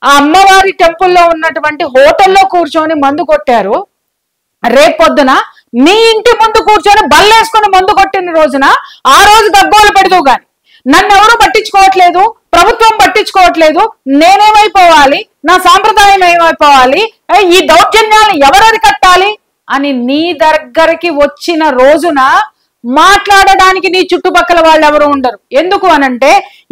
ఆ అమ్మవారి టెంపుల్లో ఉన్నటువంటి హోటల్లో కూర్చొని మందు కొట్టారు. రేపొద్దున నీ ఇంటి ముందు కూర్చొని బల్లేసుకుని మందు కొట్టిన రోజున ఆ రోజు గగ్గోలు పెడతావు గాని నన్ను ఎవరు పట్టించుకోవట్లేదు, ప్రభుత్వం పట్టించుకోవట్లేదు, నేనేమైపోవాలి, నా సాంప్రదాయం ఏమైపోవాలి, ఈ దౌర్జన్యాలు ఎవరది కట్టాలి అని నీ దగ్గరికి వచ్చిన రోజున మాట్లాడడానికి నీ చుట్టుపక్కల వాళ్ళు ఎవరు ఉండరు. ఎందుకు అనంటే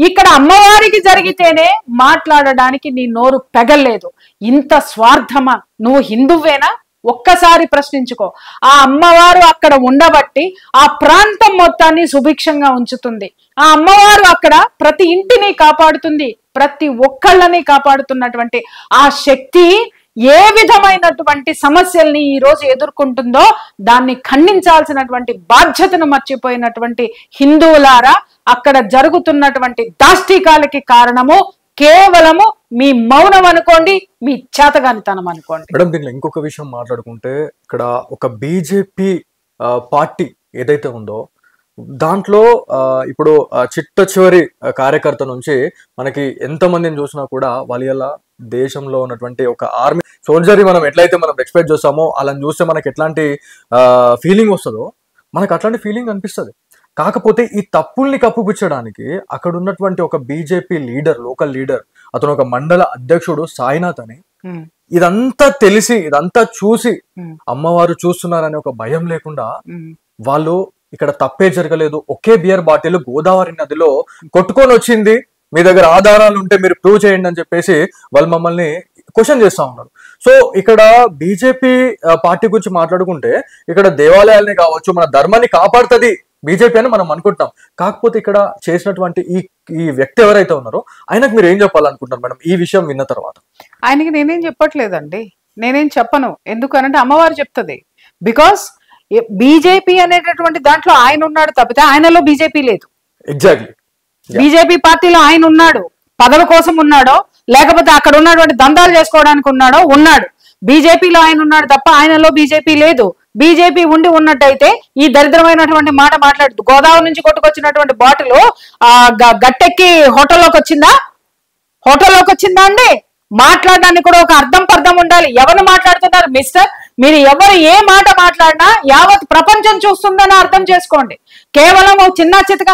ఇక్కడ అమ్మవారికి జరిగితేనే మాట్లాడడానికి నీ నోరు పెగల్లేదు. ఇంత స్వార్థమా? నువ్వు హిందువేనా? ఒక్కసారి ప్రశ్నించుకో. ఆ అమ్మవారు అక్కడ ఉండబట్టి ఆ ప్రాంతం మొత్తాన్ని సుభిక్షంగా ఉంచుతుంది. ఆ అమ్మవారు అక్కడ ప్రతి ఇంటిని కాపాడుతుంది, ప్రతి ఒక్కళ్ళని కాపాడుతున్నటువంటి ఆ శక్తి ఏ విధమైనటువంటి సమస్యల్ని ఈ రోజు ఎదుర్కొంటుందో దాన్ని ఖండించాల్సినటువంటి బాధ్యతను మర్చిపోయినటువంటి హిందువులారా, అక్కడ జరుగుతున్నటువంటి దాష్టికాలకి కారణము కేవలము మీ మౌనం అనుకోండి, మీ చేతగానితనం అనుకోండి. మేడం, దీనిలో ఇంకొక విషయం మాట్లాడుకుంటే ఇక్కడ ఒక బీజేపీ పార్టీ ఏదైతే ఉందో దాంట్లో ఇప్పుడు చిట్ట చివరి కార్యకర్త నుంచి మనకి ఎంతమందిని చూసినా కూడా వాళ్ళ దేశంలో ఉన్నటువంటి ఒక ఆర్మీ సోల్జర్ని మనం ఎట్లయితే మనం ఎక్స్పెక్ట్ చేస్తామో అలా చూస్తే మనకి ఎట్లాంటి ఫీలింగ్ వస్తుందో మనకు అట్లాంటి ఫీలింగ్ అనిపిస్తుంది. కాకపోతే ఈ తప్పుల్ని కప్పుపుచ్చడానికి అక్కడ ఉన్నటువంటి ఒక బీజేపీ లీడర్, లోకల్ లీడర్, అతను ఒక మండల అధ్యక్షుడు సాయినాథ్ అని, ఇదంతా తెలిసి ఇదంతా చూసి అమ్మవారు చూస్తున్నారని ఒక భయం లేకుండా వాళ్ళు ఇక్కడ తప్పే జరగలేదు, ఒకే బియర్ బాటిల్ గోదావరి నదిలో కొట్టుకొని వచ్చింది, మీ దగ్గర ఆధారాలు ఉంటే మీరు ప్రూవ్ చేయండి అని చెప్పేసి వాళ్ళు మమ్మల్ని క్వశ్చన్ చేస్తా ఉన్నారు. సో ఇక్కడ బీజేపీ పార్టీ గురించి మాట్లాడుకుంటే ఇక్కడ దేవాలయాల్ని కావచ్చు, మన ధర్మాన్ని కాపాడుతుంది బీజేపీ అని మనం అనుకుంటాం. కాకపోతే ఇక్కడ చేసినటువంటి ఈ వ్యక్తి ఎవరైతే ఉన్నారో ఆయనకు మీరు ఏం చెప్పాలనుకుంటున్నారు మేడం ఈ విషయం విన్న తర్వాత? ఆయనకి నేనేం చెప్పట్లేదండి, నేనేం చెప్పను. ఎందుకనంటే అమ్మవారు చెప్తుంది. బికాస్ బీజేపీ అనేటటువంటి దాంట్లో ఆయన ఉన్నాడు తప్పితే ఆయనలో బీజేపీ లేదు. ఎగ్జాక్ట్లీ. బీజేపీ పార్టీలో ఆయన ఉన్నాడు, పదవి కోసం ఉన్నాడో లేకపోతే అక్కడ ఉన్నటువంటి దందాలు చేసుకోవడానికి ఉన్నాడు. బీజేపీలో ఆయన ఉన్నాడు తప్ప ఆయనలో బీజేపీ లేదు. బీజేపీ ఉండి ఉన్నట్టయితే ఈ దరిద్రమైనటువంటి మాట మాట్లాడుతూ గోదావరి నుంచి కొట్టుకొచ్చినటువంటి బాటిల్ గట్టెక్కి హోటల్లోకి వచ్చిందా అండి? మాట్లాడడానికి కూడా ఒక అర్థం పర్థం ఉండాలి. ఎవరు మాట్లాడుతున్నారు మిస్టర్? మీరు ఎవరు ఏ మాట మాట్లాడినా యావత్ ప్రపంచం చూస్తుందని అర్థం చేసుకోండి. కేవలం ఒక చిన్న చితక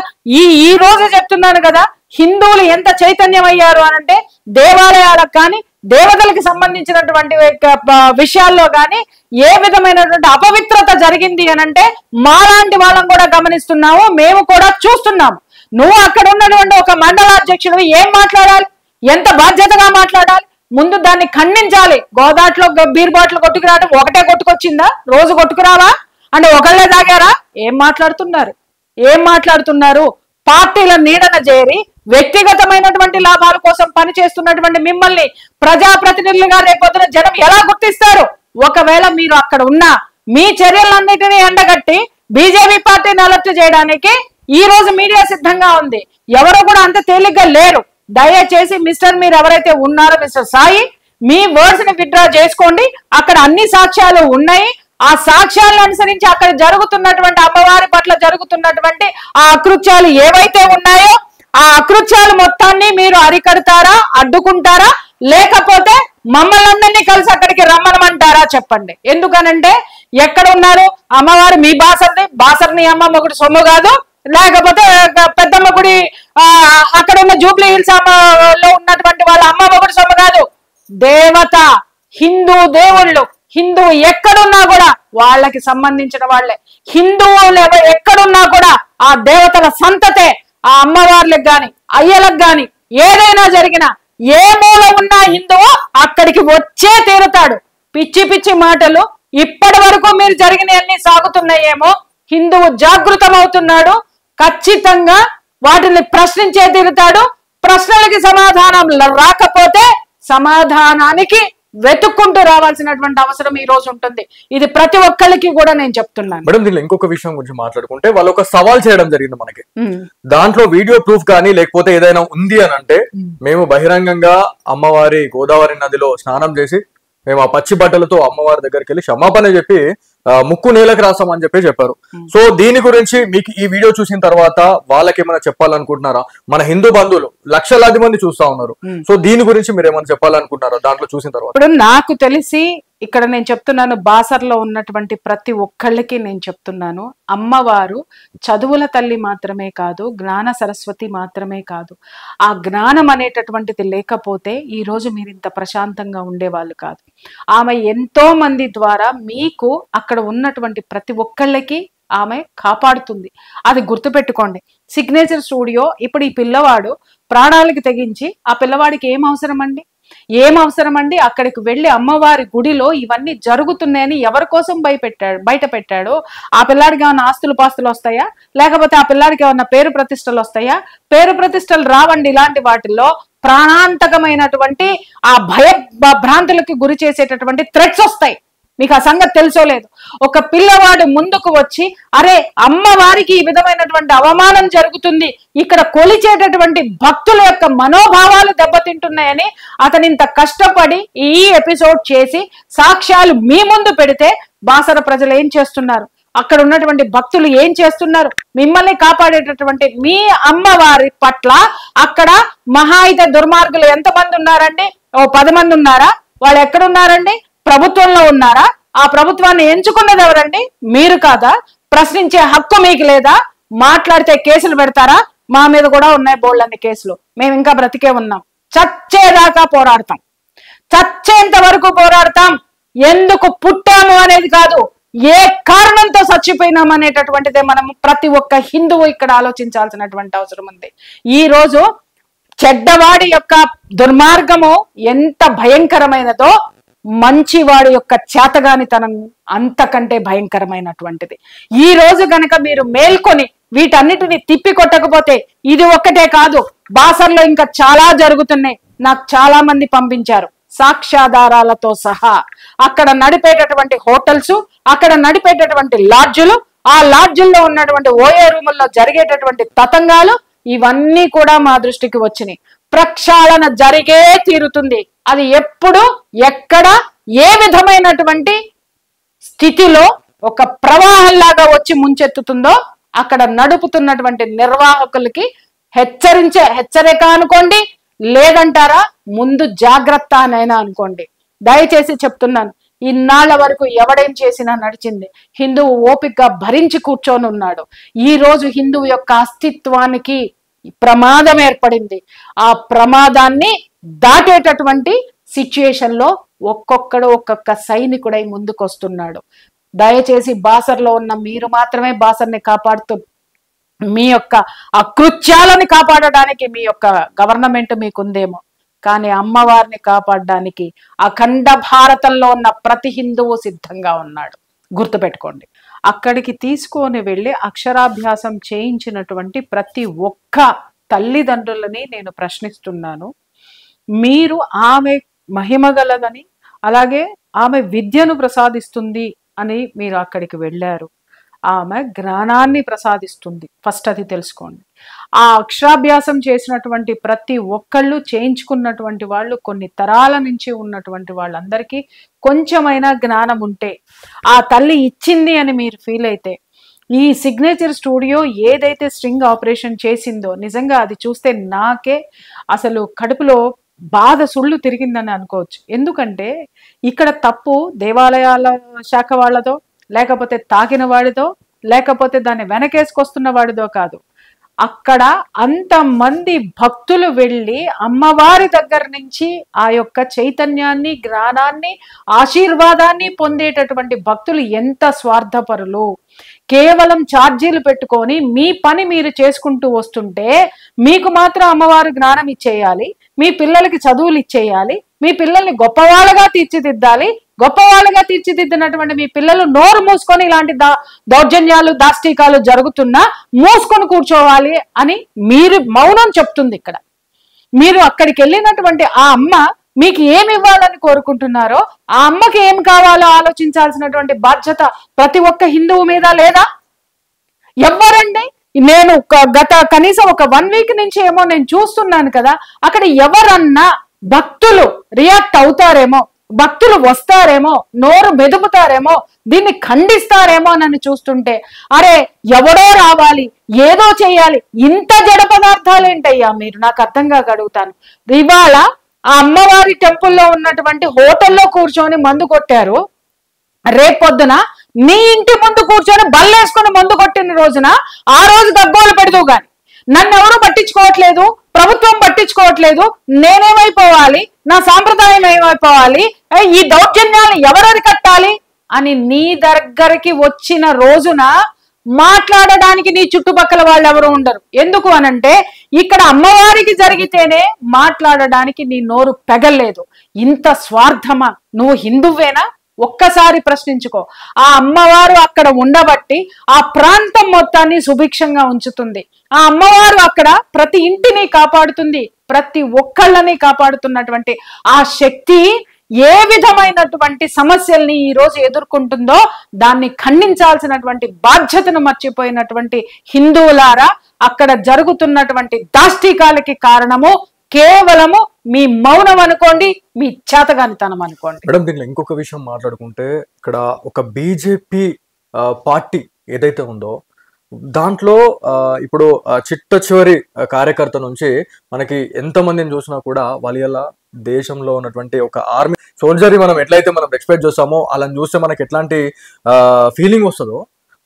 ఈ రోజు చెప్తున్నాను కదా, హిందువులు ఎంత చైతన్యం అయ్యారు అనంటే దేవాలయాలకు కానీ దేవతలకు సంబంధించినటువంటి విషయాల్లో కానీ ఏ విధమైనటువంటి అపవిత్రత జరిగింది అనంటే మాలాంటి వాళ్ళం కూడా గమనిస్తున్నాము, మేము కూడా చూస్తున్నాము. నువ్వు అక్కడ ఉన్నటువంటి ఒక మండలాధ్యక్షుడు ఏం మాట్లాడాలి, ఎంత బాధ్యతగా మాట్లాడాలి? ముందు దాన్ని ఖండించాలి. గోదాట్లో బీర్ బాటిల్ కొట్టుకురావడం ఒకటే కొట్టుకొచ్చిందా? రోజు కొట్టుకురావా అంటే ఒకళ్ళే తాగారా? ఏం మాట్లాడుతున్నారు? పార్టీల నీడన చేరి వ్యక్తిగతమైనటువంటి లాభాల కోసం పనిచేస్తున్నటువంటి మిమ్మల్ని ప్రజాప్రతినిధులుగా రేపొద్దున జనం ఎలా గుర్తిస్తారు? ఒకవేళ మీరు అక్కడ ఉన్నా మీ చర్యలన్నిటినీ ఎండగట్టి బీజేపీ పార్టీని అలర్ట్ చేయడానికి ఈ రోజు మీడియా సిద్ధంగా ఉంది. ఎవరు కూడా అంత తేలిగ్గా లేరు. దయచేసి మిస్టర్ మీరు ఎవరైతే ఉన్నారో మిస్టర్ సాయి, మీ వర్డ్స్ ని విత్డ్రా చేసుకోండి. అక్కడ అన్ని సాక్ష్యాలు ఉన్నాయి. ఆ సాక్ష్యాలను అనుసరించి అక్కడ జరుగుతున్నటువంటి అమ్మవారి పట్ల జరుగుతున్నటువంటి ఆ అకృత్యాలు ఏవైతే ఉన్నాయో ఆ అకృత్యాలు మొత్తాన్ని మీరు అరికడతారా, అడ్డుకుంటారా, లేకపోతే మమ్మల్ని అందరినీ కలిసి అక్కడికి రమ్మనమంటారా? చెప్పండి. ఎందుకనంటే ఎక్కడ ఉన్నారు అమ్మవారు? మీ బాసర్ని అమ్మ మొగుడు సొమ్ము కాదు, లేకపోతే పెద్దమ్మ గుడి అక్కడ ఉన్న జూబ్లీ హిల్స్ అమ్మలో ఉన్నటువంటి వాళ్ళ అమ్మ మొగుడు సొమ్ము కాదు. దేవత, హిందూ దేవుళ్ళు, హిందువు ఎక్కడున్నా కూడా వాళ్ళకి సంబంధించిన వాళ్ళే. హిందువులు ఎక్కడున్నా కూడా ఆ దేవతల సంతతే. ఆ అమ్మవార్లకు గాని అయ్యలకు గాని ఏదైనా జరిగినా ఏ మూల ఉన్నా హిందువు అక్కడికి వచ్చే తీరుతాడు. పిచ్చి పిచ్చి మాటలు ఇప్పటి వరకు మీరు జరిగినవన్నీ సాగుతున్నాయేమో, హిందువు జాగృతమవుతున్నాడు. ఖచ్చితంగా వాటిని ప్రశ్నించే తీరుతాడు. ప్రశ్నలకి సమాధానం రాకపోతే సమాధానానికి వెతుక్కుంటూ రావాల్సినటువంటి అవసరం ఈ రోజు ఉంటుంది. ఇది ప్రతి ఒక్కరికి కూడా నేను చెప్తున్నాను. మేడం, దీనిలో ఇంకొక విషయం గురించి మాట్లాడుకుంటే వాళ్ళు ఒక సవాల్ చేయడం జరిగింది మనకి. దాంట్లో వీడియో ప్రూఫ్ కానీ లేకపోతే ఏదైనా ఉంది అని అంటే మేము బహిరంగంగా అమ్మవారి గోదావరి నదిలో స్నానం చేసి మేము ఆ పచ్చి బట్టలతో అమ్మవారి దగ్గరికి వెళ్ళి క్షమాపణ చెప్పి ముక్కు నేలకు రాస్తామని చెప్పారు. సో దీని గురించి మీకు ఈ వీడియో చూసిన తర్వాత వాళ్ళకి ఏమైనా చెప్పాలనుకుంటున్నారా? మన హిందూ బంధువులు లక్షలాది మంది చూస్తా ఉన్నారు. సో దీని గురించి మీరు ఏమైనా చెప్పాలనుకుంటున్నారా దాంట్లో చూసిన తర్వాత? ఇప్పుడు నాకు తెలిసి ఇక్కడ నేను చెప్తున్నాను, బాసర్లో ఉన్నటువంటి ప్రతి ఒక్కళ్ళకి నేను చెప్తున్నాను, అమ్మవారు చదువుల తల్లి మాత్రమే కాదు, జ్ఞాన సరస్వతి మాత్రమే కాదు. ఆ జ్ఞానం అనేటటువంటిది లేకపోతే ఈ రోజు మీరు ఇంత ప్రశాంతంగా ఉండేవాళ్ళు కాదు. ఆమె ఎంతో మంది ద్వారా మీకు అక్కడ ఉన్నటువంటి ప్రతి ఒక్కళ్ళకి ఆమె కాపాడుతుంది. అది గుర్తుపెట్టుకోండి. సిగ్నేచర్ స్టూడియో ఇప్పుడు ఈ పిల్లవాడు ప్రాణాలకి తెగించి, ఆ పిల్లవాడికి ఏం అవసరం అండి అక్కడికి వెళ్ళి అమ్మవారి గుడిలో ఇవన్నీ జరుగుతున్నాయని ఎవరి కోసం బయట పెట్టాడు? ఆ పిల్లాడికి ఏమన్నా ఆస్తులు పాస్తులు వస్తాయా? లేకపోతే ఆ పిల్లాడికి ఏమన్నా పేరు ప్రతిష్టలు వస్తాయా? పేరు ప్రతిష్టలు రావండి. ఇలాంటి వాటిల్లో ప్రాణాంతకమైనటువంటి ఆ భ్రాంతులకి గురి చేసేటటువంటి థ్రెట్స్ వస్తాయి. మీకు ఆ సంగతి తెలుసో లేదు. ఒక పిల్లవాడు ముందుకు వచ్చి, అరే అమ్మవారికి ఈ విధమైనటువంటి అవమానం జరుగుతుంది, ఇక్కడ కొలిచేటటువంటి భక్తుల యొక్క మనోభావాలు దెబ్బతింటున్నాయని అతను ఇంత కష్టపడి ఈ ఎపిసోడ్ చేసి సాక్ష్యాలు మీ ముందు పెడితే బాసర ప్రజలు ఏం చేస్తున్నారు? అక్కడ ఉన్నటువంటి భక్తులు ఏం చేస్తున్నారు? మిమ్మల్ని కాపాడేటటువంటి మీ అమ్మవారి పట్ల అక్కడ మహా అయితే దుర్మార్గులు ఎంతమంది ఉన్నారండి? 10 మంది ఉన్నారా? వాళ్ళు ఎక్కడున్నారండి? ప్రభుత్వంలో ఉన్నారా? ఆ ప్రభుత్వాన్ని ఎంచుకున్నది ఎవరండి? మీరు కాదా? ప్రశ్నించే హక్కు మీకు లేదా? మాట్లాడితే కేసులు పెడతారా? మా మీద కూడా ఉన్నాయి బోల్డన్ని కేసులు. మేము ఇంకా బ్రతికే ఉన్నాం. చచ్చేదాకా పోరాడతాం. చచ్చేంత వరకు పోరాడతాం. ఎందుకు పుట్టాము అనేది కాదు, ఏ కారణంతో చచ్చిపోయినాం అనేటటువంటిదే మనం ప్రతి ఒక్క హిందువు ఇక్కడ ఆలోచించాల్సినటువంటి అవసరం ఉంది. ఈ రోజు చెడ్డవాడి యొక్క దుర్మార్గము ఎంత భయంకరమైనదో మంచివాడి యొక్క చేతగానితనం అంతకంటే భయంకరమైనటువంటిది. ఈ రోజు గనక మీరు మేల్కొని వీటన్నిటిని తిప్పి కొట్టకపోతే, ఇది ఒక్కటే కాదు, బాసర్లో ఇంకా చాలా జరుగుతున్నాయి. నాకు చాలా మంది పంపించారు సాక్ష్యాధారాలతో సహా. అక్కడ నడిపేటటువంటి హోటల్స్, అక్కడ నడిపేటటువంటి లాడ్జులు, ఆ లాడ్జుల్లో ఉన్నటువంటి ఓఏ రూముల్లో జరిగేటటువంటి తతంగాలు, ఇవన్నీ కూడా మా దృష్టికి వచ్చినాయి. ప్రక్షాళన జరిగే తీరుతుంది. అది ఎప్పుడు, ఎక్కడ, ఏ విధమైనటువంటి స్థితిలో ఒక ప్రవాహంలాగా వచ్చి ముంచెత్తుతుందో అక్కడ నడుపుతున్నటువంటి నిర్వాహకులకి హెచ్చరిక అనుకోండి, లేదంటారా ముందు జాగ్రత్త అనైనా అనుకోండి. దయచేసి చెప్తున్నాను, ఇన్నాళ్ల వరకు ఎవడేం చేసినా నడిచింది. హిందువు ఓపికగా భరించి కూర్చొని ఉన్నాడు. ఈ రోజు హిందువు యొక్క అస్తిత్వానికి ప్రమాదం ఏర్పడింది. ఆ ప్రమాదాన్ని దాటేటటువంటి సిచ్యుయేషన్ లో ఒక్కొక్క సైనికుడై ముందుకొస్తున్నాడు. దయచేసి బాసర్లో ఉన్న మీరు మాత్రమే బాసర్ని కాపాడుతూ, మీ యొక్క అకృత్యాలని కాపాడడానికి మీ యొక్క గవర్నమెంట్ మీకుందేమో, కానీ అమ్మవారిని కాపాడడానికి అఖండ భారతంలో ఉన్న ప్రతి హిందువు సిద్ధంగా ఉన్నాడు. గుర్తుపెట్టుకోండి. అక్కడికి తీసుకొని వెళ్ళి అక్షరాభ్యాసం చేయించినటువంటి ప్రతి ఒక్క తల్లిదండ్రులని నేను ప్రశ్నిస్తున్నాను. మీరు ఆమె మహిమగలదని, అలాగే ఆమె విద్యను ప్రసాదిస్తుంది అని మీరు అక్కడికి వెళ్ళారు. ఆమె జ్ఞానాన్ని ప్రసాదిస్తుంది. ఫస్ట్ అది తెలుసుకోండి. ఆ అక్షరాభ్యాసం చేసినటువంటి ప్రతి ఒక్కళ్ళు, చేయించుకున్నటువంటి వాళ్ళు, కొన్ని తరాల నుంచి ఉన్నటువంటి వాళ్ళందరికీ కొంచెమైనా జ్ఞానం ఉంటే, ఆ తల్లి ఇచ్చింది అని మీరు ఫీల్ అయితే, ఈ సిగ్నేచర్ స్టూడియో ఏదైతే స్ట్రింగ్ ఆపరేషన్ చేసిందో, నిజంగా అది చూస్తే నాకే అసలు కడుపులో బాధ సుళ్ళు తిరిగిందని అనుకోవచ్చు. ఎందుకంటే ఇక్కడ తప్పు దేవాలయాల శాఖ వాళ్ళదో, లేకపోతే తాకిన వాడిదో, లేకపోతే దాన్ని వెనకేసుకొస్తున్న వాడిదో కాదు. అక్కడ అంతమంది భక్తులు వెళ్ళి అమ్మవారి దగ్గర నుంచి ఆ యొక్క చైతన్యాన్ని, జ్ఞానాన్ని, ఆశీర్వాదాన్ని పొందేటటువంటి భక్తులు ఎంత స్వార్థపరులు. కేవలం ఛార్జీలు పెట్టుకొని మీ పని మీరు చేసుకుంటూ వస్తుంటే, మీకు మాత్రం అమ్మవారు జ్ఞానం ఇచ్చేయాలి, మీ పిల్లలకి చదువులు ఇచ్చేయాలి, మీ పిల్లల్ని గొప్పవాళ్ళగా తీర్చిదిద్దాలి. గొప్పవాళ్ళగా తీర్చిదిద్దినటువంటి మీ పిల్లలు నోరు మూసుకొని ఇలాంటి దౌర్జన్యాలు, దాష్టీకాలు జరుగుతున్నా మూసుకొని కూర్చోవాలి అని మీరు మౌనం చెప్తుంది. ఇక్కడ మీరు అక్కడికి వెళ్ళినటువంటి ఆ అమ్మ మీకు ఏమి ఇవ్వాలని కోరుకుంటున్నారో, ఆ అమ్మకి ఏం కావాలో ఆలోచించాల్సినటువంటి బాధ్యత ప్రతి ఒక్క హిందువు మీద లేదా? ఎవరండి? నేను గత కనీసం ఒక 1 వీక్ నుంచి ఏమో నేను చూస్తున్నాను కదా, అక్కడ ఎవరన్నా భక్తులు రియాక్ట్ అవుతారేమో, భక్తులు వస్తారేమో, నోరు మెదుపుతారేమో, దీన్ని ఖండిస్తారేమో అని చూస్తుంటే అరే ఎవడో రావాలి, ఏదో చేయాలి, ఇంత జడ పదార్థాలు ఏంటయ్యా మీరు, నాకు అర్థం కాక అడుగుతాను. ఇవాళ ఆ అమ్మవారి టెంపుల్లో ఉన్నటువంటి హోటల్లో కూర్చొని మందు కొట్టారు, రేపొద్దున నీ ఇంటి ముందు కూర్చొని బల్లేసుకుని మందు కొట్టిన రోజున ఆ రోజు గగ్గోలు పెడదు గాని నన్ను ఎవరు పట్టించుకోవట్లేదు, ప్రభుత్వం పట్టించుకోవట్లేదు, నేనేమైపోవాలి, నా సాంప్రదాయం ఏమైపోవాలి, ఈ దౌర్జన్యాలను ఎవరది కట్టాలి అని నీ దగ్గరికి వచ్చిన రోజున మాట్లాడడానికి నీ చుట్టుపక్కల వాళ్ళు ఎవరు ఉండరు. ఎందుకు అనంటే ఇక్కడ అమ్మవారికి జరిగితేనే మాట్లాడడానికి నీ నోరు పెగల్లేదు. ఇంత స్వార్థమా? నువ్వు హిందువేనా? ఒక్కసారి ప్రశ్నించుకో. ఆ అమ్మవారు అక్కడ ఉండబట్టి ఆ ప్రాంతం మొత్తాన్ని సుభిక్షంగా ఉంచుతుంది. ఆ అమ్మవారు అక్కడ ప్రతి ఇంటిని కాపాడుతుంది, ప్రతి ఒక్కళ్ళని కాపాడుతున్నటువంటి ఆ శక్తి ఏ విధమైనటువంటి సమస్యల్ని ఈ రోజు ఎదుర్కొంటుందో దాన్ని ఖండించాల్సినటువంటి బాధ్యతను మర్చిపోయినటువంటి హిందువులారా, అక్కడ జరుగుతున్నటువంటి దాష్టికాలకి కారణము కేవలము మీ మౌనం అనుకోండి, మీ చేతగానితనం అనుకోండి. మేడం, దీనిలో ఇంకొక విషయం మాట్లాడుకుంటే ఇక్కడ ఒక బీజేపీ పార్టీ ఏదైతే ఉందో దాంట్లో ఇప్పుడు చిట్ట చివరి కార్యకర్త నుంచి మనకి ఎంతమందిని చూసినా కూడా వాళ్ళ దేశంలో ఉన్నటువంటి ఒక ఆర్మీ సోల్జర్ని మనం ఎట్లయితే మనం ఎక్స్పెక్ట్ చేస్తామో అలా చూస్తే మనకి ఎట్లాంటి ఫీలింగ్ వస్తుందో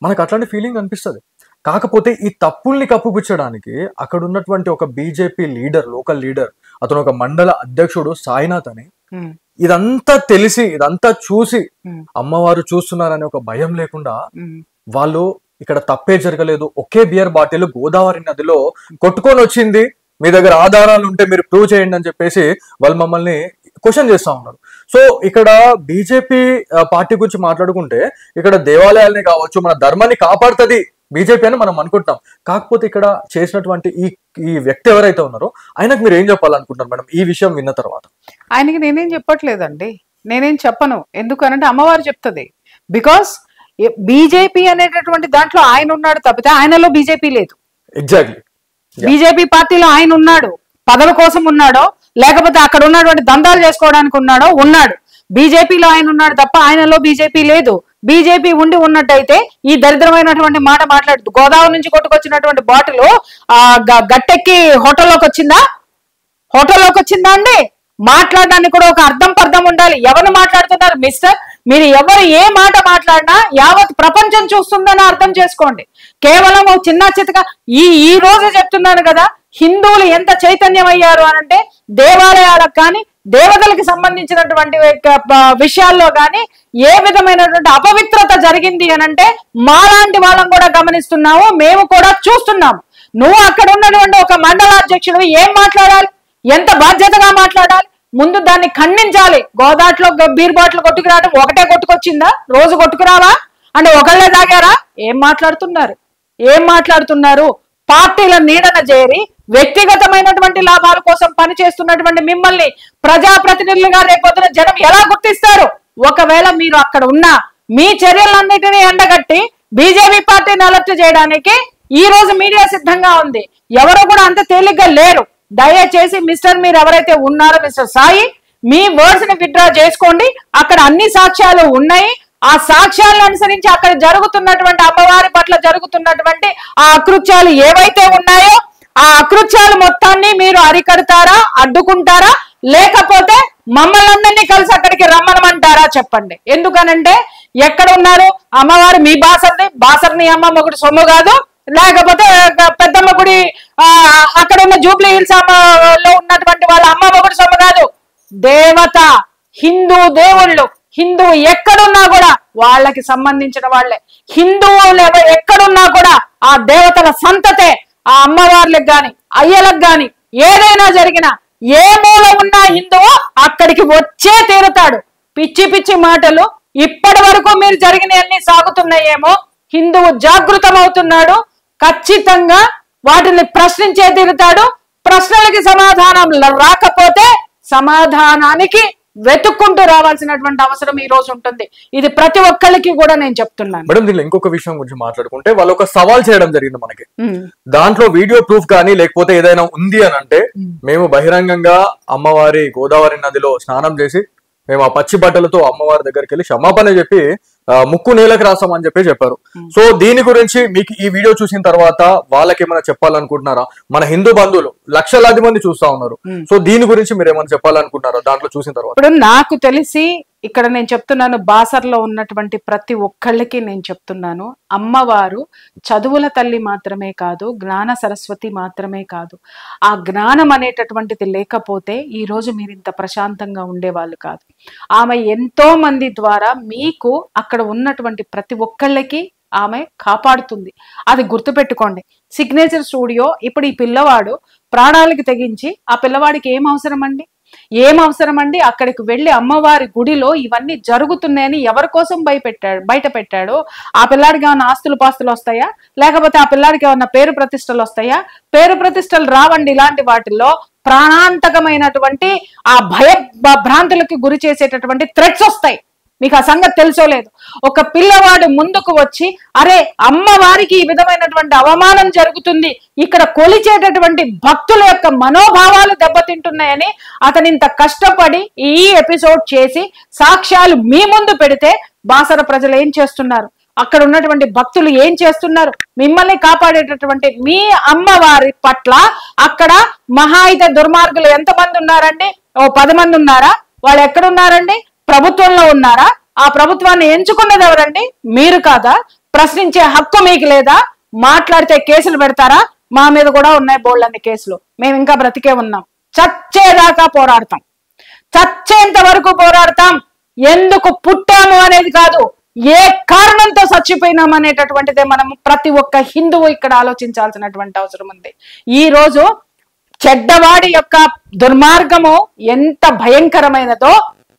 మనకు అట్లాంటి ఫీలింగ్ అనిపిస్తుంది. కాకపోతే ఈ తప్పుల్ని కప్పుపుచ్చడానికి అక్కడ ఉన్నటువంటి ఒక బీజేపీ లీడర్, లోకల్ లీడర్, అతను ఒక మండల అధ్యక్షుడు సాయినాథ్ అని, ఇదంతా తెలిసి ఇదంతా చూసి అమ్మవారు చూస్తున్నారనే ఒక భయం లేకుండా వాళ్ళు ఇక్కడ తప్పే జరగలేదు, ఒకే బియర్ బాటిల్ గోదావరి నదిలో కొట్టుకొని వచ్చింది, మీ దగ్గర ఆధారాలు ఉంటే మీరు ప్రూవ్ చేయండి అని చెప్పేసి వాళ్ళు మమ్మల్ని క్వశ్చన్ చేస్తా ఉన్నారు. సో ఇక్కడ బీజేపీ పార్టీ గురించి మాట్లాడుకుంటే ఇక్కడ దేవాలయాల్ని కావచ్చు, మన ధర్మాన్ని కాపాడుతుంది బీజేపీ అని మనం అనుకుంటున్నాం. కాకపోతే ఇక్కడ చేసినటువంటి ఈ వ్యక్తి ఎవరైతే ఉన్నారో ఆయనకు మీరు ఏం చెప్పాలనుకుంటున్నారు మేడం ఈ విషయం విన్న తర్వాత? ఆయనకి నేనేం చెప్పట్లేదండి, నేనేం చెప్పను. ఎందుకనంటే అమ్మవారు చెప్తుంది. బికాస్ బీజేపీ అనేటటువంటి దాంట్లో ఆయన ఉన్నాడు తప్పితే ఆయనలో బీజేపీ లేదు. ఎగ్జాక్ట్లీ. బీజేపీ పార్టీలో ఆయన ఉన్నాడు, పదవి కోసం ఉన్నాడో లేకపోతే అక్కడ ఉన్నటువంటి దందాలు చేసుకోవడానికి ఉన్నాడు. బీజేపీలో ఆయన ఉన్నాడు తప్ప ఆయనలో బీజేపీ లేదు. బీజేపీ ఉండి ఉన్నట్టయితే ఈ దరిద్రమైనటువంటి మాట మాట్లాడుతూ గోదావరి నుంచి కొట్టుకొచ్చినటువంటి బాటిల్ గట్టెక్కి హోటల్లోకి వచ్చిందా అండి? మాట్లాడడానికి కూడా ఒక అర్థం పర్థం ఉండాలి. ఎవరు మాట్లాడుతున్నారు మిస్టర్? మీరు ఎవరు ఏ మాట మాట్లాడినా యావత్ ప్రపంచం చూస్తుందని అర్థం చేసుకోండి. కేవలం చిన్న చితక ఈ రోజు చెప్తున్నాను కదా, హిందువులు ఎంత చైతన్యం అయ్యారు అనంటే దేవాలయాలకు కానీ దేవతలకు సంబంధించినటువంటి విషయాల్లో కానీ ఏ విధమైనటువంటి అపవిత్రత జరిగింది అనంటే మాలాంటి వాళ్ళం కూడా గమనిస్తున్నాము, మేము కూడా చూస్తున్నాము. నువ్వు అక్కడ ఉన్నటువంటి ఒక మండలాధ్యక్షుడు ఏం మాట్లాడాలి, ఎంత బాధ్యతగా మాట్లాడాలి? ముందు దాన్ని ఖండించాలి. గోదాట్లో బీర్ బాటిల్ కొట్టుకురావడం ఒకటే కొట్టుకొచ్చిందా? రోజు కొట్టుకురావా అంటే ఒకళ్ళే తాగారా? ఏం మాట్లాడుతున్నారు? పార్టీల నీడన చేరి వ్యక్తిగతమైనటువంటి లాభాల కోసం పనిచేస్తున్నటువంటి మిమ్మల్ని ప్రజాప్రతినిధులుగా రేపొద్దున జనం ఎలా గుర్తిస్తారు? ఒకవేళ మీరు అక్కడ ఉన్నా మీ చర్యలన్నిటినీ ఎండగట్టి బీజేపీ పార్టీని అలర్ట్ చేయడానికి ఈ రోజు మీడియా సిద్ధంగా ఉంది. ఎవరు కూడా అంత తేలిగ్గా లేరు. దయచేసి మిస్టర్ మీరు ఎవరైతే ఉన్నారో మిస్టర్ సాయి, మీ వర్డ్స్ ని విత్డ్రా చేసుకోండి. అక్కడ అన్ని సాక్ష్యాలు ఉన్నాయి. ఆ సాక్ష్యాలను అనుసరించి అక్కడ జరుగుతున్నటువంటి అమ్మవారి పట్ల జరుగుతున్నటువంటి ఆ అకృత్యాలు ఏవైతే ఉన్నాయో ఆ అకృత్యాలు మొత్తాన్ని మీరు అరికడతారా, అడ్డుకుంటారా, లేకపోతే మమ్మల్ని అందరినీ కలిసి అక్కడికి రమ్మనమంటారా? చెప్పండి. ఎందుకనంటే ఎక్కడ ఉన్నారు అమ్మవారు? మీ బాసర్ని అమ్మ మొగుడు సొమ్ము కాదు, లేకపోతే పెద్దమ్మ గుడి అక్కడ ఉన్న జూబ్లీ హిల్స్ లో ఉన్నటువంటి వాళ్ళ అమ్మ మొగుడు సొమ్ము కాదు. దేవత, హిందూ దేవుళ్ళు, హిందువు ఎక్కడున్నా కూడా వాళ్ళకి సంబంధించిన వాళ్ళే. హిందువులు ఎక్కడున్నా కూడా ఆ దేవతల సంతతే. ఆ అమ్మవార్లకు గాని అయ్యలకు గాని ఏదైనా జరిగినా ఏ మూల ఉన్నా హిందువు అక్కడికి వచ్చే తీరుతాడు. పిచ్చి పిచ్చి మాటలు ఇప్పటి వరకు మీరు జరిగినవన్నీ సాగుతున్నాయేమో. హిందువు జాగృతమవుతున్నాడు, ఖచ్చితంగా వాటిని ప్రశ్నించే తీరుతాడు. ప్రశ్నలకి సమాధానం రాకపోతే సమాధానానికి వెతుక్కుంటూ రావాల్సినటువంటి అవసరం ఈ రోజు ఉంటుంది. ఇది ప్రతి ఒక్కరికి కూడా నేను చెప్తున్నాను. మేడం, దీనిలో ఇంకొక విషయం గురించి మాట్లాడుకుంటే వాళ్ళు ఒక సవాల్ చేయడం జరిగింది మనకి. దాంట్లో వీడియో ప్రూఫ్ కానీ లేకపోతే ఏదైనా ఉంది అని అంటే మేము బహిరంగంగా అమ్మవారి గోదావరి నదిలో స్నానం చేసి మేము ఆ పచ్చి బట్టలతో అమ్మవారి దగ్గరికి వెళ్ళి క్షమాపణ చెప్పి ముక్కు నేలకు రాసామని చెప్పారు. సో దీని గురించి మీకు ఈ వీడియో చూసిన తర్వాత వాళ్ళకి ఏమైనా చెప్పాలనుకుంటున్నారా? మన హిందూ బంధువులు లక్షలాది మంది చూస్తా ఉన్నారు. సో దీని గురించి మీరు ఏమైనా చెప్పాలనుకుంటున్నారా దాంట్లో చూసిన తర్వాత? ఇప్పుడు నాకు తెలిసి ఇక్కడ నేను చెప్తున్నాను, బాసర్లో ఉన్నటువంటి ప్రతి ఒక్కళ్ళకి నేను చెప్తున్నాను, అమ్మవారు చదువుల తల్లి మాత్రమే కాదు, జ్ఞాన సరస్వతి మాత్రమే కాదు. ఆ జ్ఞానం అనేటటువంటిది లేకపోతే ఈ రోజు మీరు ఇంత ప్రశాంతంగా ఉండేవాళ్ళు కాదు. ఆమె ఎంతో మంది ద్వారా మీకు అక్కడ ఉన్నటువంటి ప్రతి ఒక్కళ్ళకి ఆమె కాపాడుతుంది. అది గుర్తుపెట్టుకోండి. సిగ్నేచర్ స్టూడియో ఇప్పుడు ఈ పిల్లవాడు ప్రాణాలకి తెగించి, ఆ పిల్లవాడికి ఏం అవసరం అండి అక్కడికి వెళ్ళి అమ్మవారి గుడిలో ఇవన్నీ జరుగుతున్నాయని ఎవరి కోసం బయట పెట్టాడు? ఆ పిల్లాడికి ఏమైనా ఆస్తులు పాస్తులు వస్తాయా? లేకపోతే ఆ పిల్లాడికి ఏమన్నా పేరు ప్రతిష్టలు వస్తాయా? పేరు ప్రతిష్టలు రావండి. ఇలాంటి వాటిల్లో ప్రాణాంతకమైనటువంటి ఆ భ్రాంతులకి గురి చేసేటటువంటి థ్రెట్స్ వస్తాయి. మీకు ఆ సంగతి తెలుసోలేదు. ఒక పిల్లవాడు ముందుకు వచ్చి, అరే అమ్మవారికి ఈ విధమైనటువంటి అవమానం జరుగుతుంది, ఇక్కడ కొలిచేటటువంటి భక్తుల యొక్క మనోభావాలు దెబ్బతింటున్నాయని అతను ఇంత కష్టపడి ఈ ఎపిసోడ్ చేసి సాక్ష్యాలు మీ ముందు పెడితే బాసర ప్రజలు ఏం చేస్తున్నారు? అక్కడ ఉన్నటువంటి భక్తులు ఏం చేస్తున్నారు? మిమ్మల్ని కాపాడేటటువంటి మీ అమ్మవారి పట్ల అక్కడ మహా అయితే దుర్మార్గులు ఎంతమంది ఉన్నారండి? 10 మంది ఉన్నారా? వాళ్ళు ఎక్కడున్నారండి? ప్రభుత్వంలో ఉన్నారా? ఆ ప్రభుత్వాన్ని ఎంచుకున్నది ఎవరండి? మీరు కాదా? ప్రశ్నించే హక్కు మీకు లేదా? మాట్లాడితే కేసులు పెడతారా? మా మీద కూడా ఉన్నాయి బోళ్ళన్ని కేసులు. మేము ఇంకా బ్రతికే ఉన్నాం. చచ్చేదాకా పోరాడతాం, చచ్చేంత వరకు పోరాడతాం. ఎందుకు పుట్టాము అనేది కాదు, ఏ కారణంతో చచ్చిపోయినాం అనేటటువంటిదే మనం ప్రతి ఒక్క హిందువు ఇక్కడ ఆలోచించాల్సినటువంటి అవసరం ఉంది. ఈ రోజు చెడ్డవాడి యొక్క దుర్మార్గము ఎంత భయంకరమైనదో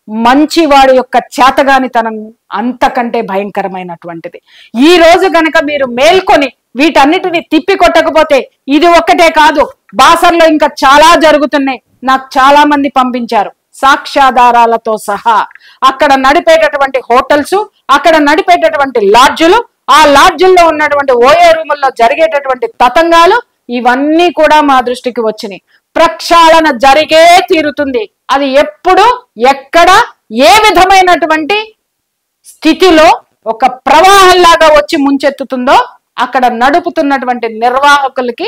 మంచివాడి యొక్క చేతగానితనం అంతకంటే భయంకరమైనటువంటిది. ఈ రోజు గనక మీరు మేల్కొని వీటన్నిటిని తిప్పి కొట్టకపోతే, ఇది ఒక్కటే కాదు, బాసర్లో ఇంకా చాలా జరుగుతున్నాయి. నాకు చాలా మంది పంపించారు సాక్ష్యాధారాలతో సహా. అక్కడ నడిపేటటువంటి హోటల్స్, అక్కడ నడిపేటటువంటి లాడ్జులు, ఆ లాడ్జుల్లో ఉన్నటువంటి ఓఏ రూముల్లో జరిగేటటువంటి తతంగాలు, ఇవన్నీ కూడా మా దృష్టికి వచ్చినాయి. ప్రక్షాళన జరిగే తీరుతుంది. అది ఎప్పుడు, ఎక్కడ, ఏ విధమైనటువంటి స్థితిలో ఒక ప్రవాహంలాగా వచ్చి ముంచెత్తుతుందో అక్కడ నడుపుతున్నటువంటి నిర్వాహకులకి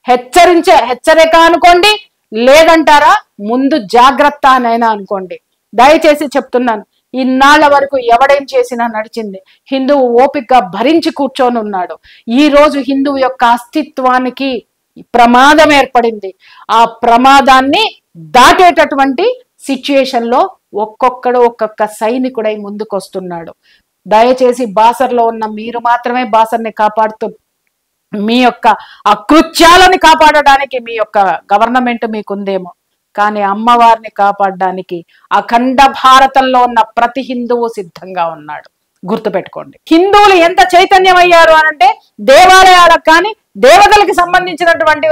హెచ్చరిక అనుకోండి, లేదంటారా ముందు జాగ్రత్త అనైనా అనుకోండి. దయచేసి చెప్తున్నాను, ఇన్నాళ్ల వరకు ఎవడేం చేసినా నడిచింది. హిందువు ఓపికగా భరించి కూర్చొని ఉన్నాడు. ఈ రోజు హిందువు యొక్క అస్తిత్వానికి ప్రమాదం ఏర్పడింది. ఆ ప్రమాదాన్ని దాటేటటువంటి సిచ్యుయేషన్ లో ఒక్కొక్క సైనికుడై ముందుకు వస్తున్నాడు. దయచేసి బాసర్లో ఉన్న మీరు మాత్రమే బాసర్ని కాపాడుతూ, మీ యొక్క అకృత్యాలని కాపాడడానికి మీ యొక్క గవర్నమెంట్ మీకుందేమో, కానీ అమ్మవారిని కాపాడడానికి అఖండ భారతంలో ఉన్న ప్రతి హిందువు సిద్ధంగా ఉన్నాడు. గుర్తుపెట్టుకోండి. హిందువులు ఎంత చైతన్యం అయ్యారు అనంటే, దేవాలయాలకు కానీ దేవతలకు సంబంధించినటువంటి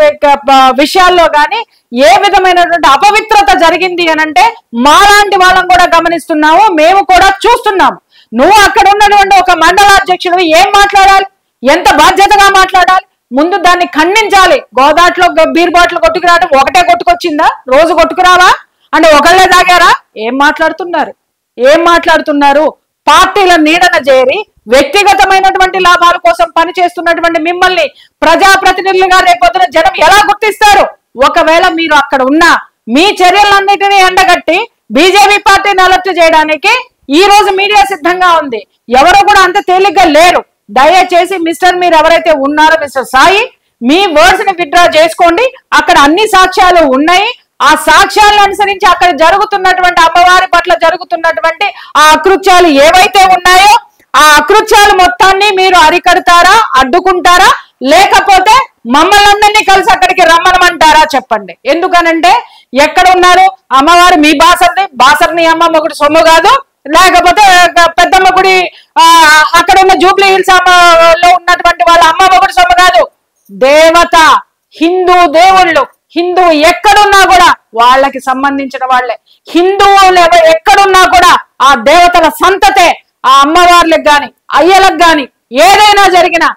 విషయాల్లో కానీ ఏ విధమైనటువంటి అపవిత్రత జరిగింది అనంటే మాలాంటి వాళ్ళం కూడా గమనిస్తున్నాము, మేము కూడా చూస్తున్నాము. నువ్వు అక్కడ ఉన్నటువంటి ఒక మండలాధ్యక్షుడు ఏం మాట్లాడాలి? ఎంత బాధ్యతగా మాట్లాడాలి? ముందు దాన్ని ఖండించాలి. గోదాట్లో బీర్ బాటిల్ కొట్టుకురావడం ఒకటే కొట్టుకొచ్చిందా? రోజు కొట్టుకురావా అంటే ఒకళ్ళే తాగారా? ఏం మాట్లాడుతున్నారు? పార్టీల నీడన చేరి వ్యక్తిగతమైనటువంటి లాభాల కోసం పనిచేస్తున్నటువంటి మిమ్మల్ని ప్రజాప్రతినిధులుగా రేపొద్దున జనం ఎలా గుర్తిస్తారు? ఒకవేళ మీరు అక్కడ ఉన్నా మీ చర్యలన్నిటినీ ఎండగట్టి బీజేపీ పార్టీని అలర్ట్ చేయడానికి ఈ రోజు మీడియా సిద్ధంగా ఉంది. ఎవరు కూడా అంత తేలిగ్గా లేరు. దయచేసి మీరు ఎవరైతే ఉన్నారో మిస్టర్ సాయి, మీ వర్డ్స్ ని విత్డ్రా చేసుకోండి. అక్కడ అన్ని సాక్ష్యాలు ఉన్నాయి. ఆ సాక్ష్యాలను అనుసరించి అక్కడ జరుగుతున్నటువంటి అమ్మవారి పట్ల జరుగుతున్నటువంటి ఆ అకృత్యాలు ఏవైతే ఉన్నాయో ఆ అకృత్యాలు మొత్తాన్ని మీరు అరికడతారా, అడ్డుకుంటారా, లేకపోతే మమ్మల్ని అందరినీ కలిసి అక్కడికి రమ్మనమంటారా? చెప్పండి. ఎందుకనంటే ఎక్కడ ఉన్నారు అమ్మవారు? మీ బాసర్ని అమ్మ మొగుడు సొమ్ము కాదు, లేకపోతే పెద్దమ్మ గుడి అక్కడ ఉన్న జూబ్లీ హిల్స్ లో ఉన్నటువంటి వాళ్ళ అమ్మ మొగుడు సొమ్ము కాదు. దేవత, హిందూ దేవుళ్ళు, హిందువు ఎక్కడున్నా కూడా వాళ్ళకి సంబంధించిన వాళ్ళే. హిందువులు ఎక్కడున్నా కూడా ఆ దేవతల సంతతే. ఆ అమ్మవార్లకు గాని అయ్యలకు గాని ఏదైనా జరిగినా